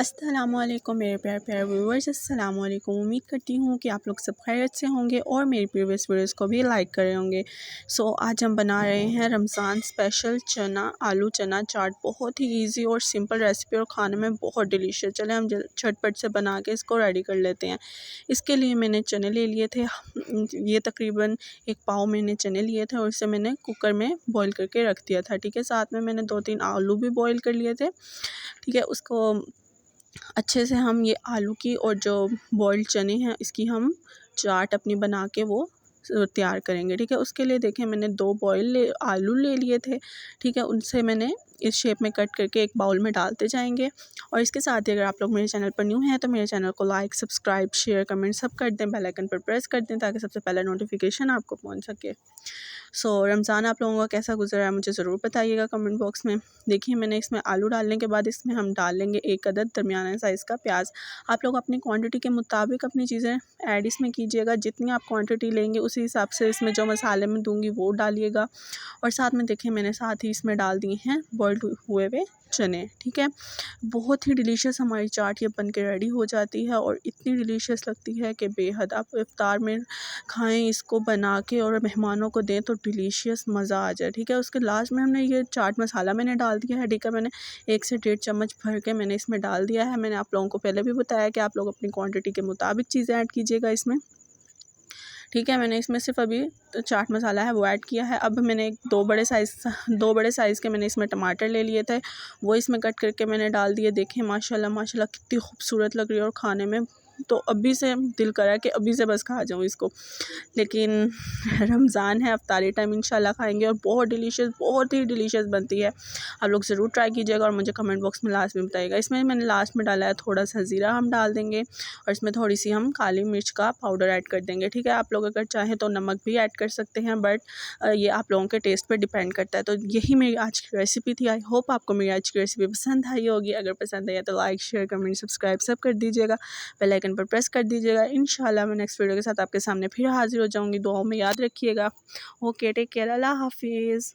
अस्सलामुअलैकुम मेरे प्यारे प्यारे व्यूवर्स, अस्सलामुअलैकुम। उम्मीद करती हूँ कि आप लोग सब खैरियत से होंगे और मेरी प्रीवियस वीडियोस को भी लाइक कर रहे होंगे। आज हम बना रहे हैं रमज़ान स्पेशल आलू चना चाट। बहुत ही इजी और सिंपल रेसिपी और खाने में बहुत डिलीशियस। चले हम झटपट से बना के इसको रेडी कर लेते हैं। इसके लिए मैंने चने ले लिए थे, ये तकरीबन 1 पाव मैंने चने लिए थे और इसे मैंने कुकर में बॉईल करके रख दिया था। ठीक है, साथ में मैंने 2-3 आलू भी बॉईल कर लिए थे। ठीक है, उसको अच्छे से हम ये आलू की और जो बॉइल्ड चने हैं इसकी हम चाट अपनी बना के वो तैयार करेंगे। ठीक है, उसके लिए देखें मैंने 2 आलू ले लिए थे। ठीक है, उनसे मैंने इस शेप में कट करके एक बाउल में डालते जाएंगे। और इसके साथ ही अगर आप लोग मेरे चैनल पर न्यू हैं तो मेरे चैनल को लाइक, सब्सक्राइब, शेयर, कमेंट सब कर दें, बेल आइकन पर प्रेस कर दें ताकि सबसे पहले नोटिफिकेशन आपको पहुंच सके। रमज़ान आप लोगों का कैसा गुजरा है मुझे ज़रूर बताइएगा कमेंट बॉक्स में। देखिए मैंने इसमें आलू डालने के बाद इसमें हम डाल लेंगे 1 अदद दरमियाना साइज़ का प्याज। आप लोग अपनी क्वांटिटी के मुताबिक अपनी चीज़ें ऐड इसमें कीजिएगा। जितनी आप क्वांटिटी लेंगे उसी हिसाब से इसमें जो मसाले मैं दूंगी वो डालिएगा। और साथ में देखिए मैंने साथ ही इसमें डाल दिए हैं बॉइल्ड हुए हुए चने। ठीक है, बहुत ही डिलीशियस हमारी चाट ये बन के रेडी हो जाती है और इतनी डिलीशियस लगती है कि बेहद। आप इफ्तार में खाएं इसको बना के और मेहमानों को दें तो डिलीशियस मज़ा आ जाए। ठीक है, उसके लास्ट में हमने ये चाट मसाला मैंने डाल दिया है। ठीक है, मैंने 1 से 1.5 चम्मच भर के मैंने इसमें डाल दिया है। मैंने आप लोगों को पहले भी बताया कि आप लोग अपनी क्वांटिटी के मुताबिक चीज़ें ऐड कीजिएगा इसमें। ठीक है, मैंने इसमें सिर्फ अभी चाट मसाला है वो ऐड किया है। अब मैंने 2 बड़े साइज़ के मैंने इसमें टमाटर ले लिए थे, वो इसमें कट करके मैंने डाल दिए। देखें माशाल्लाह माशाल्लाह कितनी खूबसूरत लग रही है और खाने में तो अभी से दिल करा कि अभी से बस खा जाऊँ इसको। लेकिन रमज़ान है, अफ्तारी टाइम इंशाल्लाह खाएंगे और बहुत ही डिलीशियस बनती है। आप लोग ज़रूर ट्राई कीजिएगा और मुझे कमेंट बॉक्स में लास्ट में बताइएगा। इसमें मैंने लास्ट में डाला है थोड़ा सा ज़ीरा हम डाल देंगे और इसमें थोड़ी सी हम काली मिर्च का पाउडर ऐड कर देंगे। ठीक है, आप लोग अगर चाहें तो नमक भी ऐड कर सकते हैं, बट ये आप लोगों के टेस्ट पे डिपेंड करता है। तो यही मेरी आज की रेसिपी थी। आई होप आपको मेरी आज की रेसिपी पसंद आई होगी। अगर पसंद आई तो लाइक, शेयर, कमेंट, सब्सक्राइब सब कर दीजिएगा, बेल आइकन पर प्रेस कर दीजिएगा। इंशाल्लाह मैं नेक्स्ट वीडियो के साथ आपके सामने फिर हाजिर हो जाऊँगी। दुआओं में याद रखिएगा। ओके, टेक केयर, अल्लाह हाफिज़।